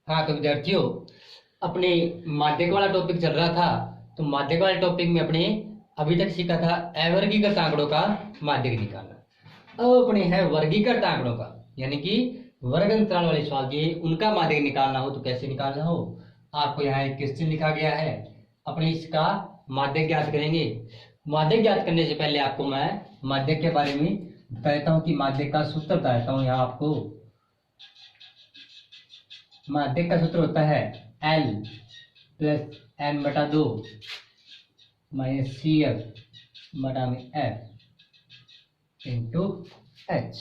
हाँ तो विद्यार्थियों, अपने माध्यक वाला टॉपिक चल रहा था। तो माध्यक वाले टॉपिक में अपने अभी तक सीखा था अवर्गीकृत आंकड़ों का माध्यक निकालना। अब अपने है वर्गीकृत आंकड़ों का, यानी कि वर्ग अंतराल वाले सवाल दिए, उनका माध्यक निकालना हो तो कैसे निकालना हो। आपको यहाँ एक क्वेश्चन लिखा गया है, अपने इसका माध्यक ज्ञात करेंगे। माध्यक ज्ञात करने से पहले आपको मैं माध्यक के बारे में बताता हूँ कि माध्यक का सूत्र बताता हूँ। यहाँ आपको माध्यक का सूत्र होता है L प्लस एन बटा 2 माइनस सी एफ बटा में एफ इंटू एच।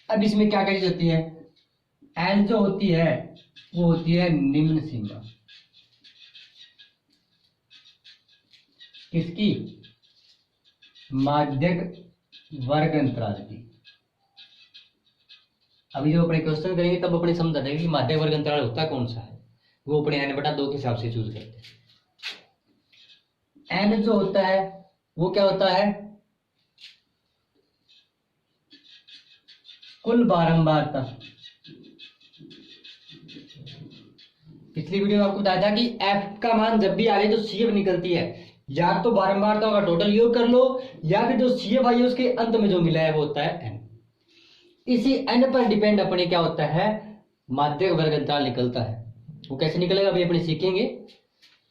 अब इसमें क्या चीज होती है, L जो होती है वो होती है निम्न सीमा किसकी, माध्यक वर्ग अंतराल की। अभी जब अपने क्वेश्चन करेंगे तब अपने समझ आ जाएगा कि माध्यक वर्ग अंतराल होता कौन सा है। वो अपने n बटा 2 के हिसाब से चूज करते हैं। n जो होता है वो क्या होता है, कुल बारंबारता। पिछली वीडियो में आपको बताया था कि f का मान जब भी आए तो CF निकलती है, या तो बारंबारताओं का टोटल योग कर लो, या फिर जो CF आई है उसके अंत में जो मिला है वो होता है n। इसी n पर डिपेंड अपने क्या होता है, माध्यक वर्ग अंतराल निकलता है। वो कैसे निकलेगा अभी अपने सीखेंगे।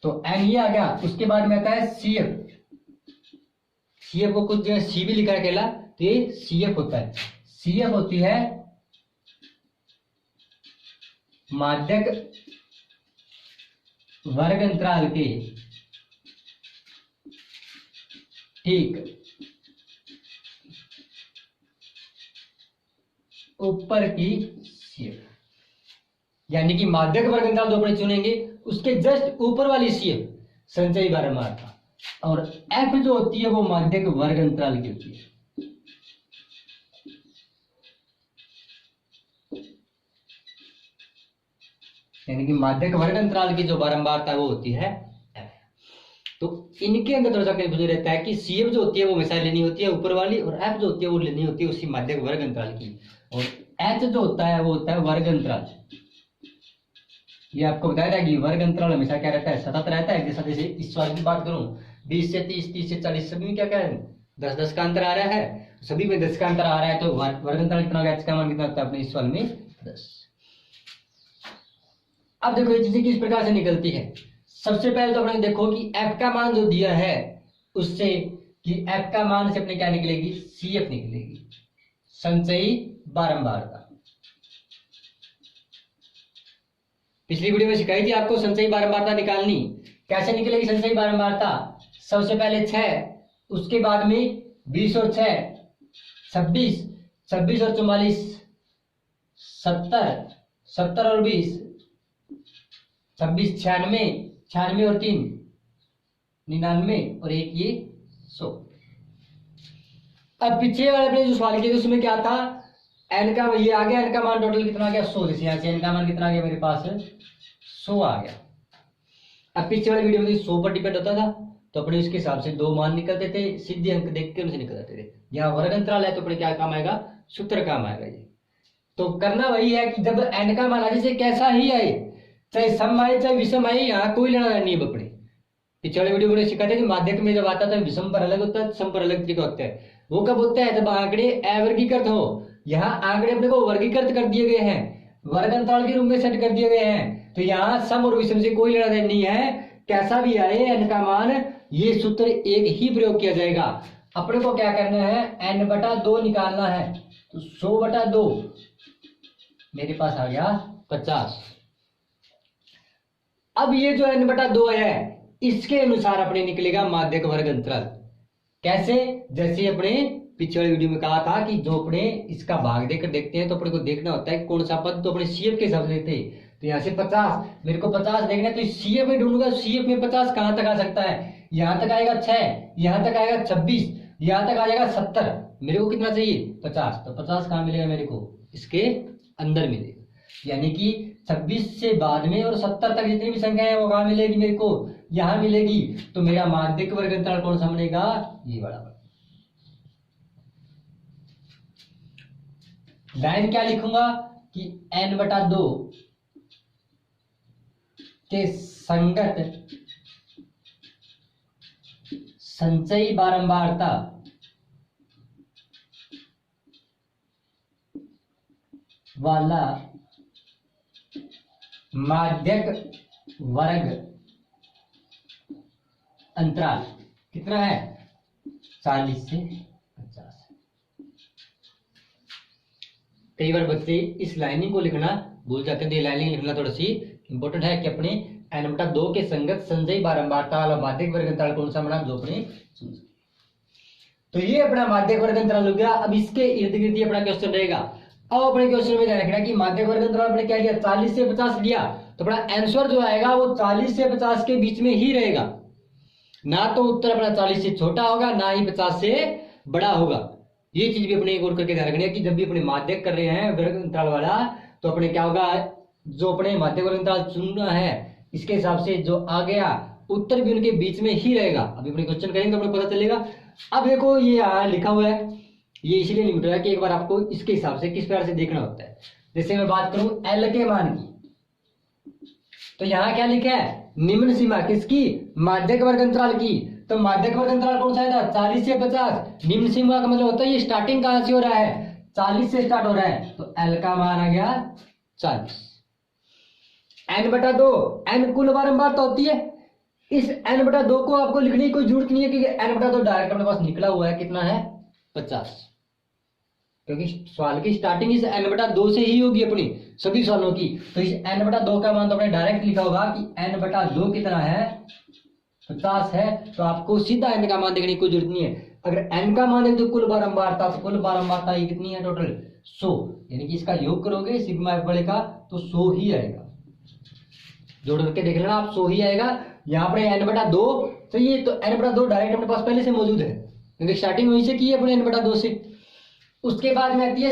तो n ये आ गया, उसके बाद में आता है CF। CF को कुछ जगह C भी लिखा है अकेला, तो ये CF होता है। CF होती है माध्यक वर्ग अंतराल के ठीक ऊपर की CF, यानी कि माध्यक वर्ग अंतराल जो अपने चुनेंगे उसके जस्ट ऊपर वाली CF संचयी बारंबारता, और F जो होती है वो माध्यक वर्ग अंतराल की होती है। यानी कि माध्यक वर्ग अंतराल की जो बारंबारता वो होती है F। तो इनके अंदर थोड़ा सा कंफ्यूजन रहता है कि CF जो होती है वो हमेशा लेनी होती है ऊपर वाली, और F जो होती है वो लेनी होती है उसी माध्यक वर्ग अंतराल की, और H जो होता है वो होता है वर्ग अंतराल। ये आपको बताया था कि वर्ग अंतराल हमेशा क्या रहता है, सतत रहता है। जैसा जैसे इस सवाल की बात करूं 20 से 30, 30 से 40, सभी में क्या क्या है 10-10 का अंतर आ रहा है, सभी में 10 का अंतर आ रहा है। तो वर्ग अंतराल कितना होगा, H का मान कितना होता है अपने इस सवाल में 10। अब देखो ये चीजें किस प्रकार से निकलती है। सबसे पहले तो अपने देखो कि F का मान जो दिया है उससे, कि F का मान से अपने क्या निकलेगी, CF निकलेगी, संचयी बारंबारता। पिछली वीडियो में सिखाई थी आपको संचयी बारंबारता निकालनी। कैसे निकलेगी संचयी बारंबारता, सबसे पहले 6, उसके बाद में 20 और 6 26, 26 और 44 70, 70 और 20 26, 96, 96 और 3 99 और एक ये 100। अब पीछे वाले अपने जो सवाल किए उसमें क्या था, n का ये आ गया, n का मान टोटल कितना आ गया 100। जैसे यहाँ से n का मान कितना आ गया मेरे पास 100 आ गया। अब पीछे वाले वीडियो में 100 पर डिपेंड होता था तो अपने उसके हिसाब से दो मान निकलते थे, सीधे अंक देख के उनसे निकल जाते थे। यहाँ वर्ग अंतराल है तो अपने क्या काम आएगा, सूत्र काम आएगा। ये तो करना वही है कि जब n का मान आ जैसे कैसा ही आए, चाहे सम आए चाहे विषम आए, यहाँ कोई लेना नहीं है अपने। पिछले वीडियो में सिखाते कि माध्यक में जब आता था विषम पर अलग होता है, सम पर अलग तरीका होता है। वो कब होता है, जब आंकड़े अवर्गीकृत हो। यहाँ आंकड़े अपने को वर्गीकृत कर दिए गए हैं, वर्ग अंतराल के रूप में सेट कर दिए गए हैं, तो यहाँ सम और विषम से कोई लेना देना नहीं है। कैसा भी आए n का मान, ये सूत्र एक ही प्रयोग किया जाएगा। अपने को क्या करना है, n बटा 2 निकालना है। तो 100 बटा 2 मेरे पास आ गया 50। अब ये जो n बटा 2 है इसके अनुसार अपने निकलेगा माध्यक वर्ग अंतराल। कैसे, जैसे अपने पिछले वीडियो में कहा था कि जो अपने इसका भाग देकर देखते हैं तो अपने को देखना होता है कौन सा पद, तो अपने CF के हिसाब से लेते हैं। तो यहाँ से 50 मेरे को 50 देखना है, तो CF में ढूंढूंगा, CF में 50 कहां तक आ सकता है, यहां तक आएगा 6, यहां तक आएगा 26, यहां तक आ जाएगा 70। मेरे को कितना चाहिए 50, तो 50 कहां मिलेगा मेरे को, इसके अंदर मिलेगा। यानी कि 26 से बाद में और 70 तक जितनी भी संख्या है वो कहां मिलेगी मेरे को, यहां मिलेगी। तो मेरा माध्यक वर्ग अंतराल कौन सा बनेगा, ये वाला। लाइन क्या लिखूंगा कि n बटा 2 के संगत संचयी बारंबारता वाला माध्यक वर्ग अंतराल कितना है? 40 से 50। कई बार बच्चे इस लाइनिंग को लिखना भूल जाते हैं, ये लाइनिंग लिखना थोड़ी सी इंपॉर्टेंट है कि अपने n/2 के संगत संचयी बारंबारता वाला माध्यक वर्ग अंतराल कौन सा बना, जो अपने तो ये अपना माध्यक वर्ग अंतराल हो गया। अब इसके इर्द गिर्द अपना क्वेश्चन रहेगा। अब अपने क्वेश्चन में ध्यान रखना कि माध्यक वर्ग अंतराल आपने क्या लिया, 40 से 50 लिया, तो अपना आंसर जो आएगा वो 40 से 50 के बीच में ही रहेगा, ना तो उत्तर अपना 40 से छोटा होगा ना ही 50 से बड़ा होगा। ये चीज भी अपने गौर करके ध्यान रखनी है कि जब भी अपने माध्यक कर रहे हैं वर्ग अंतराल वाला, तो अपने क्या होगा, जो अपने माध्यक वर्ग अंतराल चुनना है इसके हिसाब से जो आ गया उत्तर भी उनके बीच में ही रहेगा। अभी अपने क्वेश्चन करेंगे तो अपने पता चलेगा। अब देखो ये यहाँ लिखा हुआ है, ये इसीलिए लिमिट है कि एक बार आपको इसके हिसाब से किस प्रकार से देखना होता है। जैसे मैं बात करूं एल के मान की, तो यहाँ क्या लिखा है, निम्न सीमा किसकी, माध्यक वर्ग अंतराल की। तो माध्यक वर्ग अंतराल कौन सा है, 40 से 50। निम्न सीमा का मतलब होता है ये स्टार्टिंग कहां से हो रहा है, 40 से स्टार्ट हो रहा है, तो एल का मान आ गया 40। n/2 n कुल बारंबारता होती है। इस n/2 को आपको लिखने की कोई जरूरत नहीं है क्योंकि n/2 डायरेक्ट अपने पास निकला हुआ है, कितना है 50, क्योंकि सवाल की स्टार्टिंग इस n/2 से ही होगी अपनी सभी सवालों की। तो इस n/2 का मान तो अपने डायरेक्ट लिखा होगा कि n/2 कितना है, 50 है, तो आपको सीधा n का मान देखने की कोई जरूरत नहीं है। अगर n का मान है तो कुल बारंबारता, तो कुल बारंबारता ये कितनी है टोटल 100, यानी कि इसका योग करोगे सिग्मा f बड़े का तो 100 ही आएगा। जोड़ करके देख लेना आप, 100 ही आएगा। यहाँ पर n/2, तो ये तो n/2 डायरेक्ट अपने पास पहले से मौजूद है क्योंकि स्टार्टिंग वहीं से की है अपने n/2 से। उसके बाद में आती है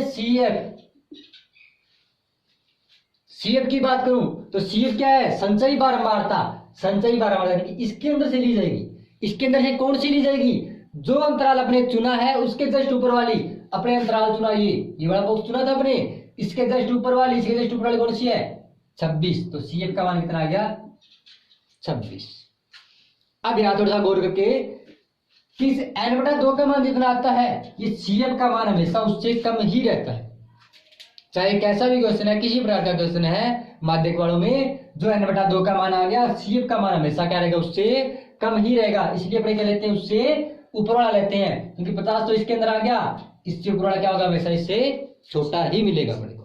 CF की बात करूं तो CF क्या है, संचयी बारंबारता। संचयी बारंबारता यानी कि इसके अंदर से ली जाएगी। इसके अंदर से कौन सी ली जाएगी, जो अंतराल अपने चुना है उसके जस्ट ऊपर वाली, अपने अंतराल चुना ये वाला बॉक्स चुना था अपने, इसके जस्ट ऊपर वाली, इसके जस्ट ऊपर वाली कौन सी है 26। तो CF का मान कितना आ गया 26। अब यहां थोड़ा सा गौर करके किस n/2 का मान जितना आता है, ये CF का मान हमेशा उससे कम ही रहता है। चाहे कैसा भी क्वेश्चन है, किसी प्रकार का क्वेश्चन है माध्यक वालों में, जो n/2 का मान आ गया, CF का मान हमेशा क्या रहेगा, उससे कम ही रहेगा। इसलिए अपने क्या लेते हैं, उससे ऊपर वाला लेते हैं, क्योंकि 50 तो इसके अंदर आ गया, इससे ऊपर वाला क्या होगा, हमेशा इससे छोटा ही मिलेगा अपने को।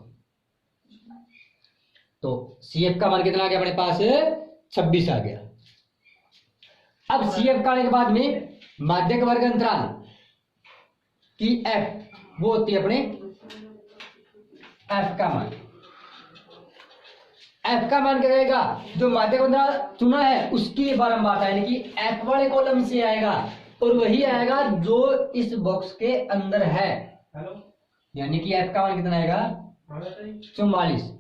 तो CF का मान कितना आ गया अपने पास 26 आ गया। अब CF का आने के बाद में माध्यक वर्ग अंतराल की F वो होती है अपने F का मान। F का मान क्या रहेगा, जो माध्यक अंतराल चुना है उसकी बारंबारता, यानी कि F वाले कॉलम से आएगा और वही आएगा जो इस बॉक्स के अंदर है, यानी कि F का मान कितना आएगा 44।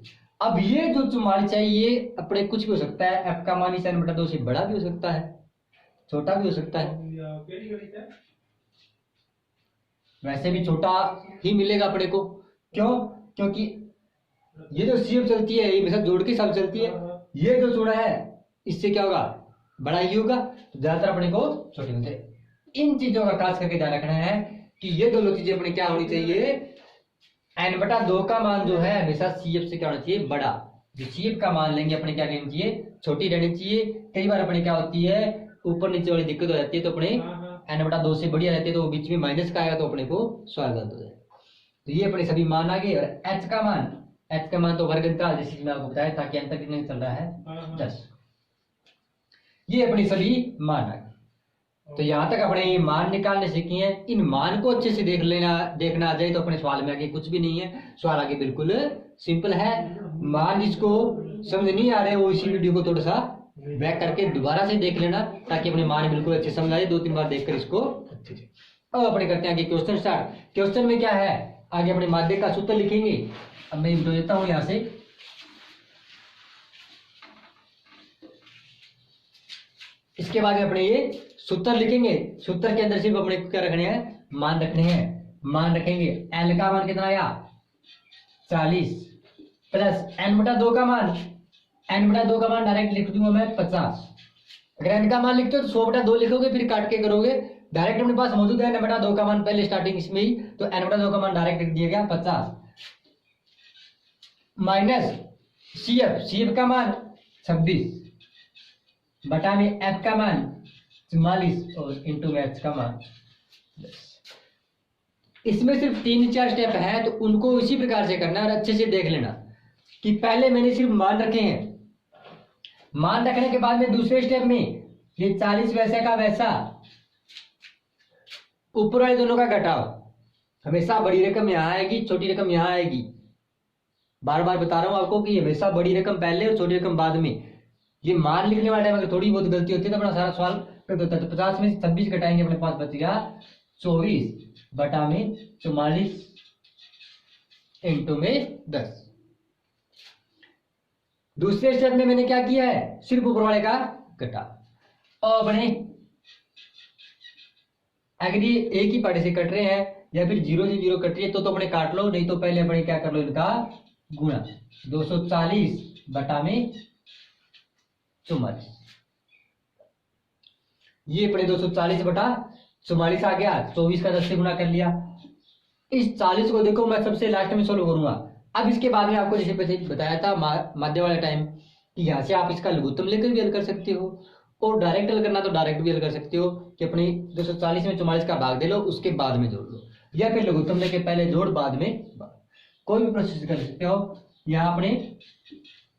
अब ये जो 44 है ये अपने कुछ भी हो सकता है, F का मान इस n/2 से बड़ा भी हो सकता है, छोटा भी हो सकता है, वैसे भी छोटा ही मिलेगा अपने को। क्यों, क्योंकि ये जो CF चलती है ये हमेशा जोड़ के साथ चलती है, ये जो चुना है इससे क्या होगा, बड़ा ही होगा, तो ज्यादातर अपने को छोटे होते हैं। इन चीजों का खास करके ध्यान रखना है कि ये दोनों चीजें अपने क्या होनी चाहिए, n/2 का मान जो है हमेशा CF से क्या होना चाहिए, बड़ा। जो CF का मान लेंगे अपने क्या रहनी चाहिए, छोटी रहनी चाहिए। कई बार अपने क्या होती है, ऊपर नीचे वाली दिक्कत हो जाती है, तो अपने n/2 से बड़ी आ जाती है, तो बीच में माइनस का आएगा तो अपने को सवाल गलत हो जाए। तो ये अपने सभी मान आ गए। और H का मान तो वर्ग अंतराल, जैसे मैं आपको बताया था कि अंतर कितने चल रहा है 10। ये अपनी सभी मान आ गए। तो यहाँ तक अपने ये मान निकालने सीखे हैं। इन मान को अच्छे से देखना आ जाए तो अपने सवाल में आगे कुछ भी नहीं है, सवाल आगे बिल्कुल सिंपल है। मान जिसको समझ नहीं आ रहे वो इसी वीडियो को थोड़ा सा बैक करके दोबारा से देख लेना, ताकि अपने मान बिल्कुल अच्छे समझ आए, 2-3 बार देखकर इसको अच्छे से। अब अपने करते हैं आगे क्वेश्चन स्टार्ट। क्वेश्चन में क्या है, आगे अपने माध्यक का सूत्र लिखेंगे। अब मैं इंट्रो देता हूं यहां से। इसके बाद अपने ये सूत्र लिखेंगे। सूत्र के अंदर सिर्फ अपने क्या रखने हैं, मान रखने हैं। मान रखेंगे, L का मान कितना आया 40 प्लस n/2 का मान n बटा 2 का मान डायरेक्ट लिख दूंगा मैं 50। अगर n का मान लिखते हो तो 100 बटा 2 लिखोगे, फिर काट के करोगे। डायरेक्ट अपने पास मौजूद है n बटा 2 का मान पहले स्टार्टिंग इसमें ही, तो n बटा 2 का मान डायरेक्ट लिख दिया गया 50 माइनस CF का मान 26 बटा में F का मान 44 और इंटू में H का मान 10। इसमें सिर्फ 3-4 स्टेप है, तो उनको इसी प्रकार से करना और अच्छे से देख लेना कि पहले मैंने सिर्फ मान रखे हैं, मान रखने के बाद में दूसरे स्टेप में ये 40 वैसे का वैसा, ऊपर वाले दोनों का घटाव। हमेशा बड़ी रकम यहां आएगी, छोटी रकम यहां आएगी। बार बार बता रहा हूं आपको कि हमेशा बड़ी रकम पहले और छोटी रकम बाद में। ये मान लिखने वाले टाइम अगर थोड़ी बहुत गलती होती है तो अपना सारा सवाल कर देता है। तो 50 में 26 घटाएंगे, अपने पास बचेगा 24 बटा में 44 इंटू में 10। दूसरे स्टेप में मैंने क्या किया है, सिर्फ ऊपर वाले का घटाव। और अपने अगर ये एक ही पार्टी से कट रहे हैं या फिर 0 से 0 कट रही है तो अपने काट लो, नहीं तो पहले अपने क्या कर लो, इनका गुणा। 240 बटा में 44, ये अपने 240 बटा 44 आ गया। 24 का 10 से गुणा कर लिया। इस 40 को देखो मैं सबसे लास्ट में सोल्व करूंगा। अब इसके बाद में आपको जैसे पहले बताया था माध्य वाले टाइम कि यहाँ से आप इसका लघुत्तम लेकर भी हल कर सकते हो, और डायरेक्ट हल करना तो डायरेक्ट भी हल कर सकते हो कि अपनी 240 में 44 का भाग दे लो, उसके बाद में जोड़ लो, या फिर लघुत्तम लेके पहले जोड़ बाद में भाग, कोई भी प्रोसेस कर सकते हो। यहाँ अपने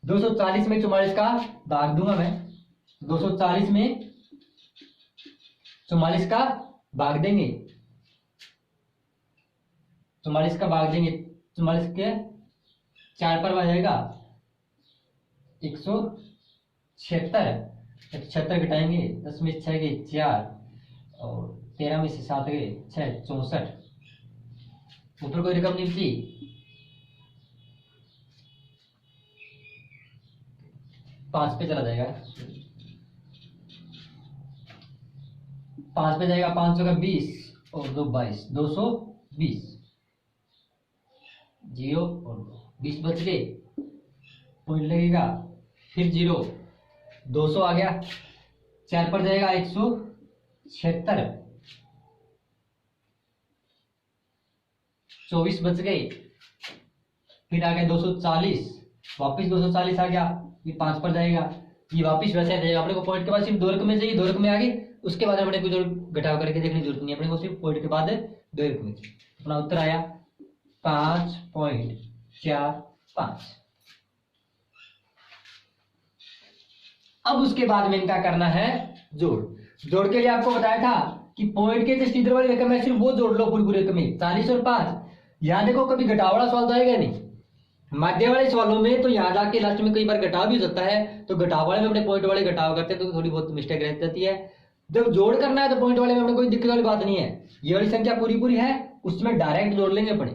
240 में 44 का भाग दूंगा मैं, 240 में 44 का भाग देंगे, 44 का भाग देंगे, 44 के 4 पर आ जाएगा 176, 76 घटाएंगे, 10 में 6 गए 4 और 13 में से 7 गए 6, 64। ऊपर कोई रकम नहीं थी, 5 पे चला जाएगा, 5 पे जाएगा, 500 का 20 और 2 22, 220, 0 और 20 बच गए, पॉइंट लगेगा, फिर 0, 200 आ गया, 4 पर जाएगा 176, 24 बच गए, फिर आ गया 240, वापिस 240 आ गया, ये 5 पर जाएगा, ये वापिस वैसे आ जाएगा। अपने को पॉइंट के बाद सिर्फ 2 रकमें चाहिए, 2 रकमें आ गई, उसके बाद अपने को जो घटाव करके देखने की जरूरत नहीं है, अपने को सिर्फ पॉइंट के बाद 2 रकमें चाहिए। अपना उत्तर आया 5.45। अब उसके बाद में इनका करना है जोड़। जोड़ के लिए आपको बताया था कि पॉइंट के जस्ट इधर वाली रकम है, सिर्फ वो जोड़ लो पूरी रकमें, 40 और 5। यहां देखो कभी घटाव वाला सवाल तो आएगा नहीं, माध्य वाले सवालों में तो यहाँ जाके लास्ट में कई बार घटाव भी हो सकता है, तो घटाव वाले में अपने पॉइंट वाले घटाव करते हैं तो थोड़ी बहुत मिस्टेक रह जाती है। जब जोड़ करना है तो पॉइंट वाले में अपने कोई दिक्कत वाली बात नहीं है, ये वाली संख्या पूरी है, उसमें डायरेक्ट जोड़ लेंगे अपने।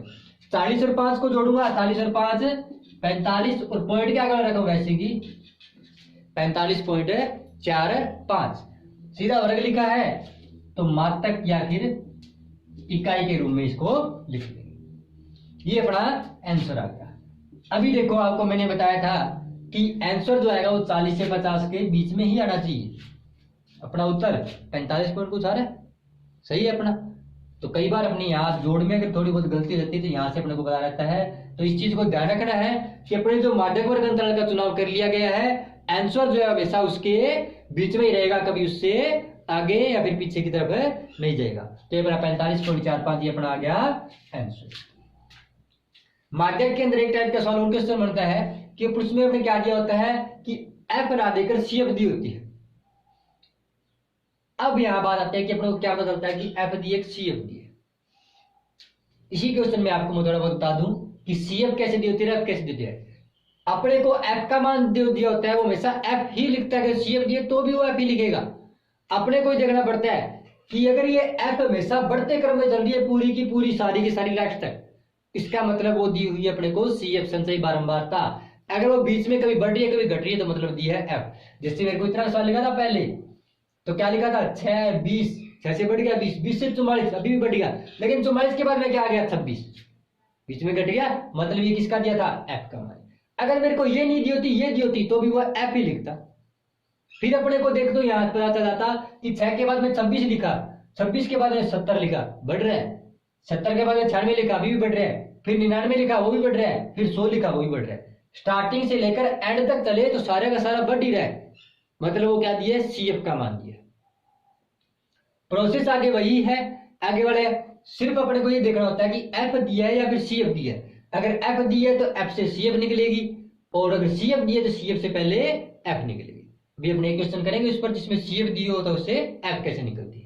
40 और 5 को जोड़ूंगा, 40 और 5 45, और पॉइंट क्या कर रखा वैसे की 45.45, सीधा वर्ग लिखा है तो मात्रक या फिर इकाई के रूप में इसको लिख लेंगे। ये अपना आंसर आ गया। अभी देखो आपको मैंने बताया था कि आंसर जो आएगा वो 40 से 50 के बीच में ही आना चाहिए। अपना उत्तर 45 पॉइंट कुछ आ रहा है, सही है अपना। तो कई बार अपने यहाँ जोड़ में अगर थोड़ी बहुत गलती रहती है तो यहाँ से अपने को पता रहता है, तो इस चीज को ध्यान रखना है कि अपने जो माध्यक वर्ग अंतराल का चुनाव कर लिया गया है, आंसर जो है हमेशा उसके बीच में ही रहेगा, कभी उससे आगे या फिर पीछे की तरफ नहीं जाएगा। तो ये अपना 45.45 ये अपना आ गया आंसर। माध्यक के अंदर एक टाइप का सवाल और क्वेश्चन बनता है कि उसमें अपने क्या दिया होता है कि एफ ना देकर सी एफ दी होती है। अब यहां बात आती है कि अपने को क्या पता चलता है कि एफ दी एक सी एफ दी है। इसी क्वेश्चन में आपको मैं थोड़ा बहुत बता दूं कि सी एफ कैसे दी होती है, एफ कैसे दी होती है। अपने को एफ का मान दिया होता है, वो हमेशा एफ ही लिखता है। सी एफ दिए तो भी वो एफ ही लिखेगा। अपने को देखना पड़ता है कि अगर ये एफ हमेशा बढ़ते क्रम में चल रही है पूरी की पूरी सारी की सारी लास्ट तक, इसका मतलब वो दी हुई है अपने को सी एफ संचयी बारंबारता। अगर वो बीच में कभी बढ़ रही है कभी घट रही है तो मतलब दी है एफ। जैसे मेरे को इतना सवाल लिखा था पहले, तो क्या लिखा था 6 20, 6 से बढ़ गया 20, 20 से 44, अभी भी बढ़ गया, लेकिन 44 के बाद में क्या आ गया 26, बीच में घट गया, मतलब ये किसका दिया था एफ का मान। अगर मेरे को ये नहीं दी होती, ये दी होती, तो भी वो एफ ही लिखता। फिर अपने को देख दो, यहां पता चल जाता कि 6 के बाद में 26 लिखा, 26 के बाद में 70 लिखा, बढ़ रहा है। 70 के बाद में 96 लिखा, अभी भी बढ़ रहा है। फिर 99 लिखा, वो भी बढ़ रहा है। फिर 100 लिखा, वो भी बढ़ रहा है। स्टार्टिंग से लेकर एंड तक चले तो सारे का सारा बढ़ ही रहा है। मतलब वो क्या दिया है, CF का मान दिया। प्रोसेस आगे वही है, आगे वाले सिर्फ अपने को ये देखना होता है कि F दिया है या फिर CF दिया है। अगर F दी है तो F से CF निकलेगी, और अगर CF दी है तो CF से पहले F निकलेगी। अभी अपने क्वेश्चन करेंगे उस पर जिसमें CF दी हो तो उससे F कैसे निकलती है।